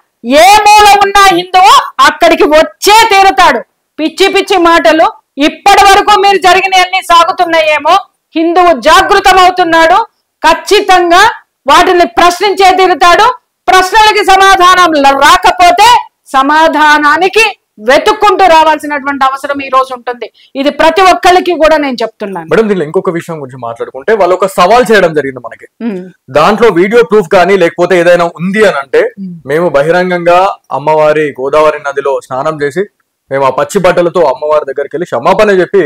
ఏ మూల ఉన్నా హిందువు అక్కడికి వచ్చే తీరుతాడు. పిచ్చి పిచ్చి మాటలు ఇప్పటి వరకు మీరు జరిగినవన్నీ సాగుతున్నాయేమో, హిందువు జాగృతమవుతున్నాడు. ఖచ్చితంగా వాటిని ప్రశ్నించే తీరుతాడు. ప్రశ్నలకి సమాధానం రాకపోతే సమాధానానికి వెతుక్కుంటూ రావాల్సినటువంటి అవసరం ఈ రోజు ఉంటుంది. ఇది ప్రతి ఒక్కరికి కూడా నేను చెప్తున్నాను. మేడం, దీనిలో ఇంకొక విషయం గురించి మాట్లాడుకుంటే వాళ్ళు ఒక సవాల్ చేయడం జరిగింది మనకి. దాంట్లో వీడియో ప్రూఫ్ కానీ లేకపోతే ఏదైనా ఉంది అని అంటే మేము బహిరంగంగా అమ్మవారి గోదావరి నదిలో స్నానం చేసి మేము ఆ పచ్చి బట్టలతో అమ్మవారి దగ్గరికి వెళ్ళి క్షమాపణ చెప్పి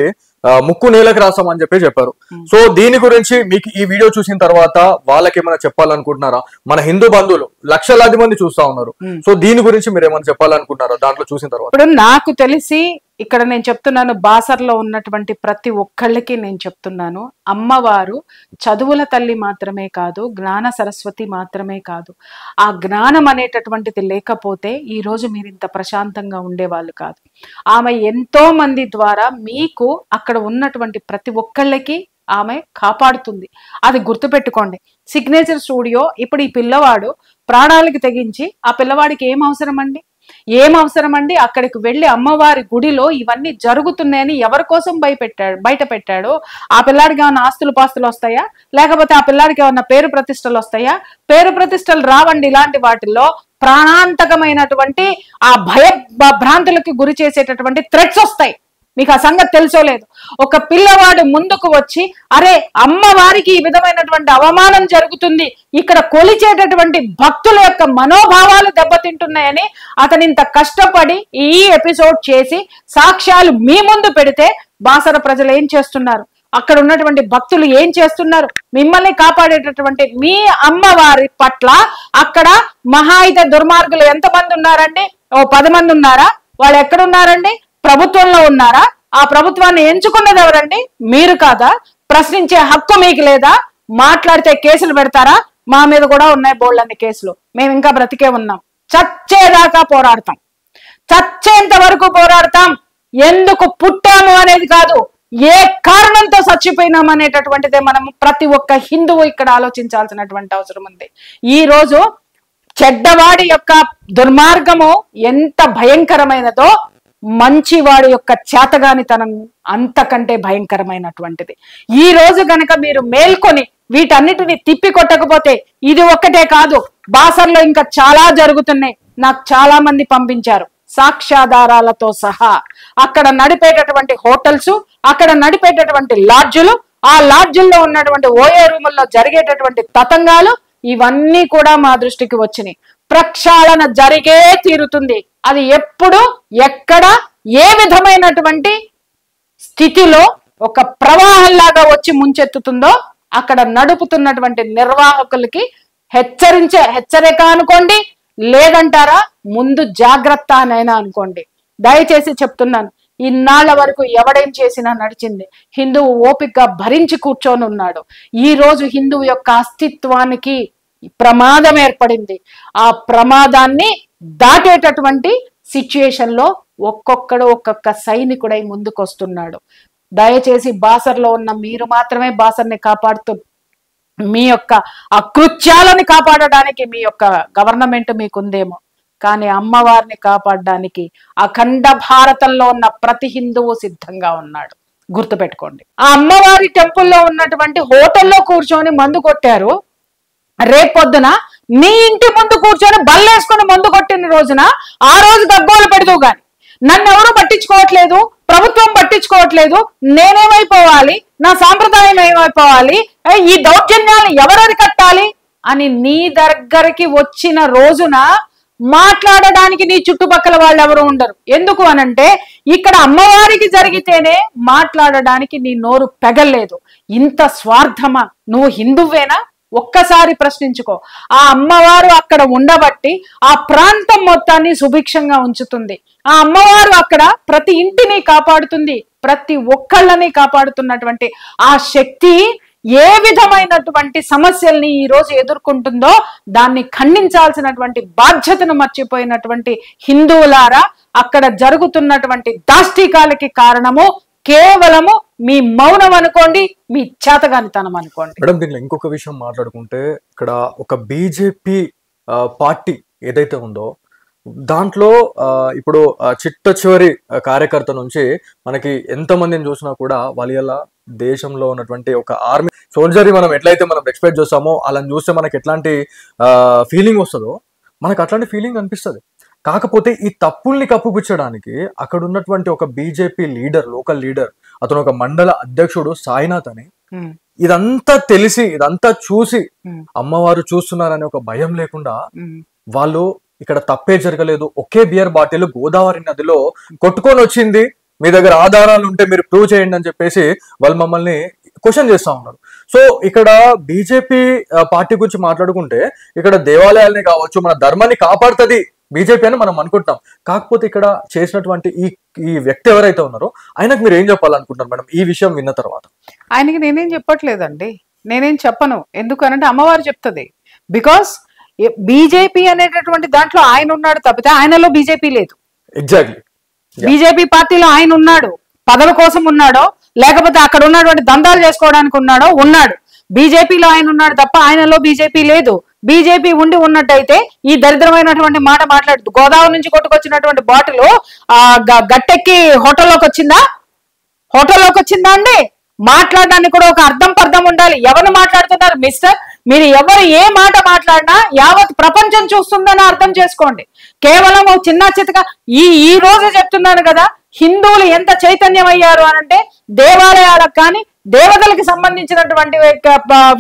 ముక్కు నేలకు రాసామని చెప్పారు. సో దీని గురించి మీకు ఈ వీడియో చూసిన తర్వాత వాళ్ళకి ఏమైనా చెప్పాలనుకుంటున్నారా? మన హిందూ బంధువులు లక్షలాది మంది చూస్తా ఉన్నారు. సో దీని గురించి మీరు ఏమైనా చెప్పాలనుకుంటున్నారా దాంట్లో చూసిన తర్వాత? ఇప్పుడు నాకు తెలిసి ఇక్కడ నేను చెప్తున్నాను, బాసర్లో ఉన్నటువంటి ప్రతి ఒక్కళ్ళకి నేను చెప్తున్నాను, అమ్మవారు చదువుల తల్లి మాత్రమే కాదు, జ్ఞాన సరస్వతి మాత్రమే కాదు. ఆ జ్ఞానం అనేటటువంటిది లేకపోతే ఈ రోజు మీరు ఇంత ప్రశాంతంగా ఉండేవాళ్ళు కాదు. ఆమె ఎంతో మంది ద్వారా మీకు అక్కడ ఉన్నటువంటి ప్రతి ఒక్కళ్ళకి ఆమె కాపాడుతుంది. అది గుర్తుపెట్టుకోండి. సిగ్నేచర్ స్టూడియో ఇప్పుడు ఈ పిల్లవాడు ప్రాణాలకి తెగించి, ఆ పిల్లవాడికి ఏం అవసరం అండి? అక్కడికి వెళ్ళి అమ్మవారి గుడిలో ఇవన్నీ జరుగుతున్నాయని ఎవరి కోసం బయట పెట్టాడు? ఆ పిల్లాడికి ఏమైనా ఆస్తులు పాస్తులు వస్తాయా? లేకపోతే ఆ పిల్లాడికి ఏమన్నా పేరు ప్రతిష్టలు వస్తాయా? పేరు ప్రతిష్టలు రావండి. ఇలాంటి వాటిల్లో ప్రాణాంతకమైనటువంటి ఆ భ్రాంతులకి గురి చేసేటటువంటి థ్రెట్స్ వస్తాయి. మీకు ఆ సంగతి తెలుసోలేదు. ఒక పిల్లవాడు ముందుకు వచ్చి, అరే అమ్మవారికి ఈ విధమైనటువంటి అవమానం జరుగుతుంది, ఇక్కడ కొలిచేటటువంటి భక్తుల యొక్క మనోభావాలు దెబ్బతింటున్నాయని అతను ఇంత కష్టపడి ఈ ఎపిసోడ్ చేసి సాక్ష్యాలు మీ ముందు పెడితే బాసర ప్రజలు ఏం చేస్తున్నారు? అక్కడ ఉన్నటువంటి భక్తులు ఏం చేస్తున్నారు? మిమ్మల్ని కాపాడేటటువంటి మీ అమ్మవారి పట్ల అక్కడ మహా అయితే దుర్మార్గులు ఎంతమంది ఉన్నారండి? 10 మంది ఉన్నారా? వాళ్ళు ఎక్కడున్నారండి? ప్రభుత్వంలో ఉన్నారా? ఆ ప్రభుత్వాన్ని ఎంచుకున్నది ఎవరండి? మీరు కాదా? ప్రశ్నించే హక్కు మీకు లేదా? మాట్లాడితే కేసులు పెడతారా? మా మీద కూడా ఉన్నాయి బోల్డన్ని కేసులు. మేము ఇంకా బ్రతికే ఉన్నాం. చచ్చేదాకా పోరాడతాం. చచ్చేంత వరకు పోరాడతాం. ఎందుకు పుట్టాము అనేది కాదు, ఏ కారణంతో చచ్చిపోయినాం అనేటటువంటిదే మనం ప్రతి ఒక్క హిందువు ఇక్కడ ఆలోచించాల్సినటువంటి అవసరం ఉంది. ఈ రోజు చెడ్డవాడి యొక్క దుర్మార్గము ఎంత భయంకరమైనదో మంచివాడి యొక్క చేతగానితనం అంతకంటే భయంకరమైనటువంటిది. ఈ రోజు గనక మీరు మేల్కొని వీటన్నిటిని తిప్పి కొట్టకపోతే, ఇది ఒక్కటే కాదు, బాసర్లో ఇంకా చాలా జరుగుతున్నాయి. నాకు చాలా మంది పంపించారు సాక్ష్యాధారాలతో సహా. అక్కడ నడిపేటటువంటి హోటల్స్, అక్కడ నడిపేటటువంటి లాడ్జులు, ఆ లాడ్జుల్లో ఉన్నటువంటి ఓఏ రూముల్లో జరిగేటటువంటి తతంగాలు, ఇవన్నీ కూడా మా దృష్టికి వచ్చినాయి. ప్రక్షాళన జరిగే తీరుతుంది. అది ఎప్పుడు, ఎక్కడ, ఏ విధమైనటువంటి స్థితిలో ఒక ప్రవాహంలాగా వచ్చి ముంచెత్తుతుందో అక్కడ నడుపుతున్నటువంటి నిర్వాహకులకి హెచ్చరిక అనుకోండి, లేదంటారా ముందు జాగ్రత్త అనైనా అనుకోండి. దయచేసి చెప్తున్నాను, ఇన్నాళ్ల వరకు ఎవడేం చేసినా నడిచింది. హిందువు ఓపికగా భరించి కూర్చొని ఉన్నాడు. ఈ రోజు హిందువు యొక్క అస్తిత్వానికి ప్రమాదం ఏర్పడింది. ఆ ప్రమాదాన్ని దాటేటటువంటి సిచ్యుయేషన్ లో ఒక్కొక్క సైనికుడై ముందుకు వస్తున్నాడు. దయచేసి బాసర్లో ఉన్న మీరు మాత్రమే బాసర్ని కాపాడుతూ, మీ యొక్క అకృత్యాలని కాపాడడానికి మీ యొక్క గవర్నమెంట్ మీకుందేమో, కానీ అమ్మవారిని కాపాడడానికి అఖండ భారతంలో ఉన్న ప్రతి హిందువు సిద్ధంగా ఉన్నాడు. గుర్తుపెట్టుకోండి. ఆ అమ్మవారి టెంపుల్లో ఉన్నటువంటి హోటల్లో కూర్చొని మందు కొట్టారు. రేపొద్దున నీ ఇంటి ముందు కూర్చొని బల్లేసుకొని మందు కొట్టిన రోజున ఆ రోజు గగ్గోలు పెడదు గాని, నన్ను ఎవరు పట్టించుకోవట్లేదు, ప్రభుత్వం పట్టించుకోవట్లేదు, నేనేమైపోవాలి, నా సాంప్రదాయం ఏమైపోవాలి, ఈ దౌర్జన్యాలను ఎవరెరి కట్టాలి అని నీ దగ్గరికి వచ్చిన రోజున మాట్లాడడానికి నీ చుట్టుపక్కల వాళ్ళు ఎవరు ఉండరు. ఎందుకు అనంటే ఇక్కడ అమ్మవారికి జరిగితేనే మాట్లాడడానికి నీ నోరు పెగల్లేదు. ఇంత స్వార్థమా? నువ్వు హిందువేనా? ఒక్కసారి ప్రశ్నించుకో. ఆ అమ్మవారు అక్కడ ఉండబట్టి ఆ ప్రాంతం మొత్తాన్ని సుభిక్షంగా ఉంచుతుంది. ఆ అమ్మవారు అక్కడ ప్రతి ఇంటిని కాపాడుతుంది, ప్రతి ఒక్కళ్ళని కాపాడుతున్నటువంటి ఆ శక్తి ఏ విధమైనటువంటి సమస్యల్ని ఈ రోజు ఎదుర్కొంటుందో దాన్ని ఖండించాల్సినటువంటి బాధ్యతను మర్చిపోయినటువంటి హిందువులారా, అక్కడ జరుగుతున్నటువంటి దాష్టికాలకి కారణము కేవలము మీ మౌనం అనుకోండి, మీ చేతగానితనం అనుకోండి. మేడం, దీనిలో ఇంకొక విషయం మాట్లాడుకుంటే ఇక్కడ ఒక బీజేపీ పార్టీ ఏదైతే ఉందో దాంట్లో ఇప్పుడు చిట్ట చివరి కార్యకర్త నుంచి మనకి ఎంతమందిని చూసినా కూడా వాళ్ళ దేశంలో ఉన్నటువంటి ఒక ఆర్మీ సోల్జర్ మనం ఎట్లయితే మనం ఎక్స్పెక్ట్ చేస్తామో అలా చూస్తే మనకి ఎట్లాంటి ఫీలింగ్ వస్తుందో మనకు అట్లాంటి ఫీలింగ్ అనిపిస్తుంది. కాకపోతే ఈ తప్పుల్ని కప్పుపుచ్చడానికి అక్కడ ఉన్నటువంటి ఒక బీజేపీ లీడర్, లోకల్ లీడర్, అతను ఒక మండల అధ్యక్షుడు సాయినాథ్ అని, ఇదంతా తెలిసి ఇదంతా చూసి అమ్మవారు చూస్తున్నారనే ఒక భయం లేకుండా వాళ్ళు ఇక్కడ తప్పే జరగలేదు, ఒకే బియర్ బాటిల్ గోదావరి నదిలో కొట్టుకొని వచ్చింది, మీ దగ్గర ఆధారాలు ఉంటే మీరు ప్రూవ్ చేయండి అని చెప్పేసి వాళ్ళు మమ్మల్ని క్వశ్చన్ చేస్తా ఉన్నారు. సో ఇక్కడ బీజేపీ పార్టీ గురించి మాట్లాడుకుంటే ఇక్కడ దేవాలయాల్ని కావచ్చు, మన ధర్మాన్ని కాపాడుతుంది బీజేపీ అని మనం అనుకుంటాం. కాకపోతే ఇక్కడ చేసినటువంటి ఈ వ్యక్తి ఎవరైతే ఉన్నారో ఆయనకు మీరు ఏం చెప్పాలనుకుంటున్నారు మేడం ఈ విషయం విన్న తర్వాత? ఆయనకి నేనేం చెప్పట్లేదండి, నేనేం చెప్పను. ఎందుకనంటే అమ్మవారు చెప్తుంది. బికాస్ బీజేపీ అనేటటువంటి దాంట్లో ఆయన ఉన్నాడు తప్పితే ఆయనలో బీజేపీ లేదు. ఎగ్జాక్ట్లీ. బీజేపీ పార్టీలో ఆయన ఉన్నాడు, పదవి కోసం ఉన్నాడో లేకపోతే అక్కడ ఉన్నటువంటి దందాలు చేసుకోవడానికి ఉన్నాడు. బీజేపీలో ఆయన ఉన్నాడు తప్ప ఆయనలో బీజేపీ లేదు. బీజేపీ ఉండి ఉన్నట్టయితే ఈ దరిద్రమైనటువంటి మాట మాట్లాడుతూ గోదావరి నుంచి కొట్టుకొచ్చినటువంటి బాటిల్ గట్టెక్కి హోటల్లోకి వచ్చిందా అండి? మాట్లాడడానికి కూడా ఒక అర్థం పర్థం ఉండాలి. ఎవరు మాట్లాడుతున్నారు మిస్టర్? మీరు ఎవరు ఏ మాట మాట్లాడినా యావత్ ప్రపంచం చూస్తుందని అర్థం చేసుకోండి. కేవలం చిన్న చితక ఈ రోజు చెప్తున్నాను కదా, హిందువులు ఎంత చైతన్యం అయ్యారు అనంటే దేవాలయాలకు కానీ దేవతలకు సంబంధించినటువంటి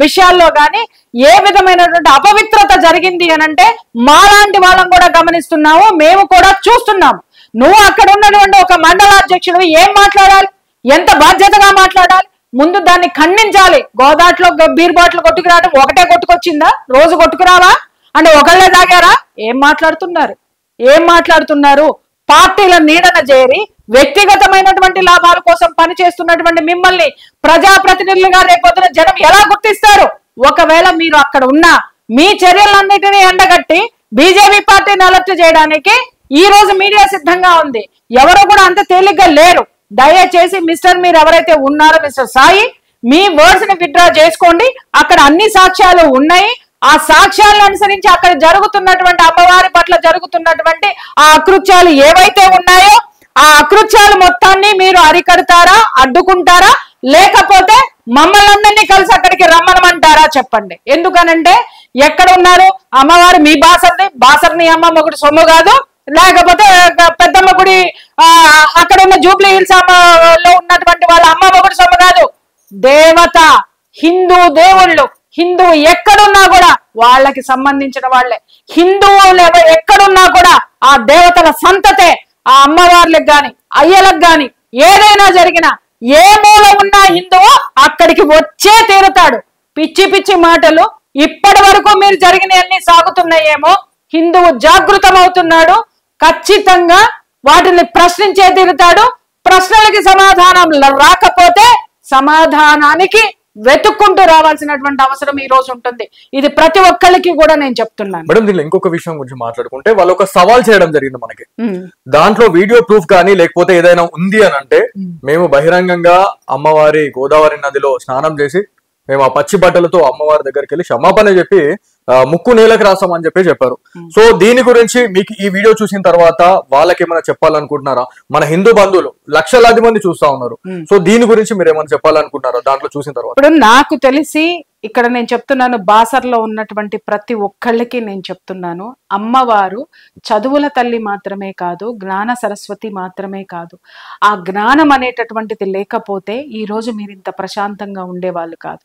విషయాల్లో కానీ ఏ విధమైనటువంటి అపవిత్రత జరిగింది అనంటే మాలాంటి వాళ్ళం కూడా గమనిస్తున్నాము, మేము కూడా చూస్తున్నాము. నువ్వు అక్కడ ఉన్నటువంటి ఒక మండలాధ్యక్షుడు ఏం మాట్లాడాలి, ఎంత బాధ్యతగా మాట్లాడాలి? ముందు దాన్ని ఖండించాలి. గోదాట్లో బీర్ బాటిల్ కొట్టుకురావడం ఒకటే కొట్టుకొచ్చిందా? రోజు కొట్టుకురావా అంటే ఒకళ్ళే తాగారా? ఏం మాట్లాడుతున్నారు? పార్టీల నీడన చేరి వ్యక్తిగతమైనటువంటి లాభాల కోసం పనిచేస్తున్నటువంటి మిమ్మల్ని ప్రజాప్రతినిధులుగా రేపొద్దున జనం ఎలా గుర్తిస్తారు? ఒకవేళ మీరు అక్కడ ఉన్న మీ చర్యలన్నిటినీ ఎండగట్టి బీజేపీ పార్టీని అలర్ట్ చేయడానికి ఈ రోజు మీడియా సిద్ధంగా ఉంది. ఎవరు కూడా అంత తేలిగ్గా లేరు. దయచేసి మిస్టర్ మీరు ఎవరైతే ఉన్నారో మిస్టర్ సాయి, మీ వర్డ్స్ ని విత్డ్రా చేసుకోండి. అక్కడ అన్ని సాక్ష్యాలు ఉన్నాయి. ఆ సాక్ష్యాలను అనుసరించి అక్కడ జరుగుతున్నటువంటి అమ్మవారి పట్ల జరుగుతున్నటువంటి ఆ అకృత్యాలు ఏవైతే ఉన్నాయో ఆ అకృత్యాలు మొత్తాన్ని మీరు అరికడతారా, అడ్డుకుంటారా, లేకపోతే మమ్మల్ని అందరినీ కలిసి అక్కడికి రమ్మనమంటారా? చెప్పండి. ఎందుకనంటే ఎక్కడ ఉన్నారు అమ్మవారు? మీ బాసర్ని అమ్మ మొగుడు సొమ్ము కాదు, లేకపోతే పెద్దమ్మ గుడి అక్కడ ఉన్న జూబ్లీ హిల్స్ లో ఉన్నటువంటి వాళ్ళ అమ్మ మొగుడు సొమ్ము కాదు. దేవత, హిందూ దేవుళ్ళు, హిందువు ఎక్కడున్నా కూడా వాళ్ళకి సంబంధించిన వాళ్ళే. హిందువులు ఎక్కడున్నా కూడా ఆ దేవతల సంతతే. ఆ అమ్మవార్లకు గాని అయ్యలకు గాని ఏదైనా జరిగినా ఏ మూల ఉన్నా హిందువు అక్కడికి వచ్చే తీరుతాడు. పిచ్చి మాటలు ఇప్పటి వరకు మీరు జరిగినవన్నీ సాగుతున్నాయేమో, హిందువు జాగృతమవుతున్నాడు. ఖచ్చితంగా వాటిని ప్రశ్నించే తీరుతాడు. ప్రశ్నలకి సమాధానం రాకపోతే సమాధానానికి వెతుక్కుంటూ రావాల్సినటువంటి అవసరం ఈ రోజు ఉంటుంది. ఇది ప్రతి ఒక్కరికి కూడా నేను చెప్తున్నాను. మేడం దీనిలో ఇంకొక విషయం గురించి మాట్లాడుకుంటే వాళ్ళు ఒక సవాల్ చేయడం జరిగింది మనకి. దాంట్లో వీడియో ప్రూఫ్ కానీ లేకపోతే ఏదైనా ఉంది అని అంటే మేము బహిరంగంగా అమ్మవారి గోదావరి నదిలో స్నానం చేసి మేము ఆ పచ్చి బట్టలతో అమ్మవారి దగ్గరికి వెళ్ళి క్షమాపణ చెప్పి ముక్కు నేలకు రాస్తామని చెప్పారు. సో దీని గురించి మీకు ఈ వీడియో చూసిన తర్వాత వాళ్ళకి ఏమైనా చెప్పాలనుకుంటున్నారా? మన హిందూ బంధువులు లక్షలాది మంది చూస్తా ఉన్నారు. సో దీని గురించి మీరు ఏమైనా చెప్పాలనుకుంటున్నారా దాంట్లో చూసిన తర్వాత? ఇప్పుడు నాకు తెలిసి ఇక్కడ నేను చెప్తున్నాను, బాసర్లో ఉన్నటువంటి ప్రతి ఒక్కళ్ళకి నేను చెప్తున్నాను, అమ్మవారు చదువుల తల్లి మాత్రమే కాదు, జ్ఞాన సరస్వతి మాత్రమే కాదు. ఆ జ్ఞానం అనేటటువంటిది లేకపోతే ఈ రోజు మీరు ఇంత ప్రశాంతంగా ఉండేవాళ్ళు కాదు.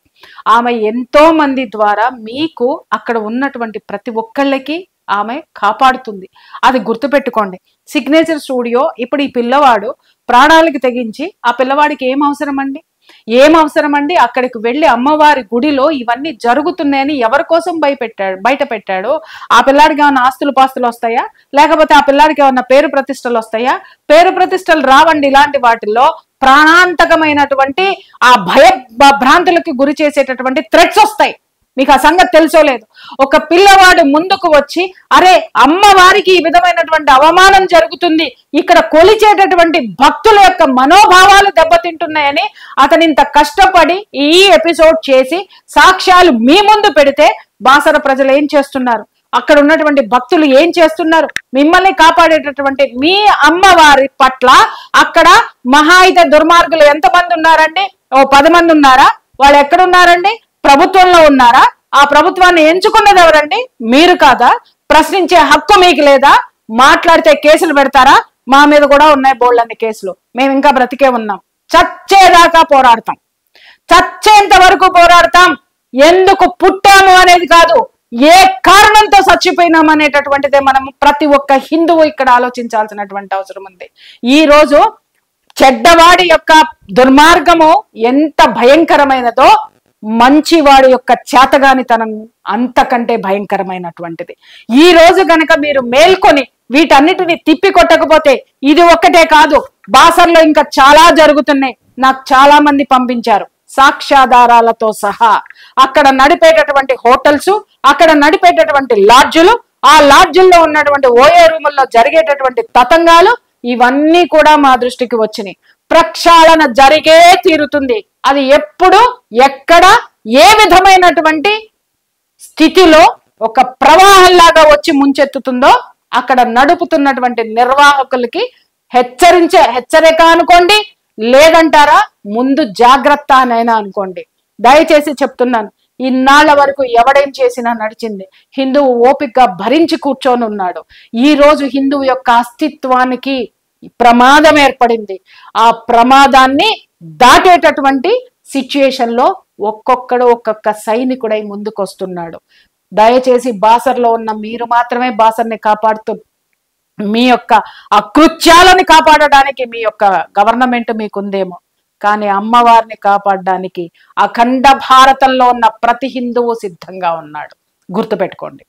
ఆమె ఎంతో మంది ద్వారా మీకు అక్కడ ఉన్నటువంటి ప్రతి ఒక్కళ్ళకి ఆమె కాపాడుతుంది. అది గుర్తుపెట్టుకోండి. సిగ్నేచర్ స్టూడియో ఇప్పుడు ఈ పిల్లవాడు ప్రాణాలకి తెగించి ఆ పిల్లవాడికి ఏం అవసరం అండి అక్కడికి వెళ్ళి అమ్మవారి గుడిలో ఇవన్నీ జరుగుతున్నాయని ఎవరి కోసం బయట పెట్టాడో ఆ పిల్లాడికి ఏమన్నా ఆస్తులు పాస్తులు వస్తాయా? లేకపోతే ఆ పిల్లాడికి ఏమన్నా పేరు ప్రతిష్టలు వస్తాయా? పేరు ప్రతిష్టలు రావండి. ఇలాంటి వాటిల్లో ప్రాణాంతకమైనటువంటి ఆ భ్రాంతులకి గురి చేసేటటువంటి థ్రెట్స్ వస్తాయి. మీకు ఆ సంగతి తెలుసో లేదు. ఒక పిల్లవాడు ముందుకు వచ్చి అరే అమ్మవారికి ఈ విధమైనటువంటి అవమానం జరుగుతుంది, ఇక్కడ కొలిచేటటువంటి భక్తుల యొక్క మనోభావాలు దెబ్బతింటున్నాయని అతను ఇంత కష్టపడి ఈ ఎపిసోడ్ చేసి సాక్ష్యాలు మీ ముందు పెడితే బాసర ప్రజలు ఏం చేస్తున్నారు, అక్కడ ఉన్నటువంటి భక్తులు ఏం చేస్తున్నారు, మిమ్మల్ని కాపాడేటటువంటి మీ అమ్మవారి పట్ల అక్కడ మహా అయితే దుర్మార్గులు ఎంతమంది ఉన్నారండి? ఓ 10 మంది ఉన్నారా? వాళ్ళు ఎక్కడున్నారండి? ప్రభుత్వంలో ఉన్నారా? ఆ ప్రభుత్వాన్ని ఎంచుకున్నది ఎవరండి? మీరు కాదా? ప్రశ్నించే హక్కు మీకు లేదా? మాట్లాడితే కేసులు పెడతారా? మా మీద కూడా ఉన్నాయి బోళ్ళన్ని కేసులు. మేము ఇంకా బ్రతికే ఉన్నాం. చచ్చేదాకా పోరాడతాం. చచ్చేంత వరకు పోరాడతాం. ఎందుకు పుట్టాము అనేది కాదు, ఏ కారణంతో చచ్చిపోయినాం అనేటటువంటిదే మనం ప్రతి ఒక్క హిందువు ఇక్కడ ఆలోచించాల్సినటువంటి అవసరం ఉంది. ఈ రోజు చెడ్డవాడి యొక్క దుర్మార్గము ఎంత భయంకరమైనదో మంచివాడి యొక్క చేతగానితనం అంతకంటే భయంకరమైనటువంటిది. ఈ రోజు గనక మీరు మేల్కొని వీటన్నిటిని తిప్పి కొట్టకపోతే, ఇది ఒక్కటే కాదు, బాసర్లో ఇంకా చాలా జరుగుతున్నాయి. నాకు చాలా మంది పంపించారు సాక్ష్యాధారాలతో సహా. అక్కడ నడిపేటటువంటి హోటల్స్, అక్కడ నడిపేటటువంటి లాడ్జులు, ఆ లాడ్జుల్లో ఉన్నటువంటి ఓఏ రూముల్లో జరిగేటటువంటి తతంగాలు, ఇవన్నీ కూడా మా దృష్టికి వచ్చినాయి. ప్రక్షాళన జరిగే తీరుతుంది. అది ఎప్పుడు, ఎక్కడ, ఏ విధమైనటువంటి స్థితిలో ఒక ప్రవాహంలాగా వచ్చి ముంచెత్తుతుందో అక్కడ నడుపుతున్నటువంటి నిర్వాహకులకి హెచ్చరిక అనుకోండి, లేదంటారా ముందు జాగ్రత్త అనైనా అనుకోండి. దయచేసి చెప్తున్నాను, ఇన్నాళ్ల వరకు ఎవడేం చేసినా నడిచింది. హిందువు ఓపికగా భరించి కూర్చొని ఉన్నాడు. ఈ రోజు హిందువు యొక్క అస్తిత్వానికి ప్రమాదం ఏర్పడింది. ఆ ప్రమాదాన్ని దాటేటటువంటి సిచ్యుయేషన్ లో ఒక్కొక్క సైనికుడై ముందుకొస్తున్నాడు. దయచేసి బాసర్లో ఉన్న మీరు మాత్రమే బాసర్ని కాపాడుతూ, మీ యొక్క అకృత్యాలని కాపాడడానికి మీ యొక్క గవర్నమెంట్ మీకుందేమో, కానీ అమ్మవారిని కాపాడడానికి అఖండ భారతంలో ఉన్న ప్రతి హిందువు సిద్ధంగా ఉన్నాడు. గుర్తుపెట్టుకోండి.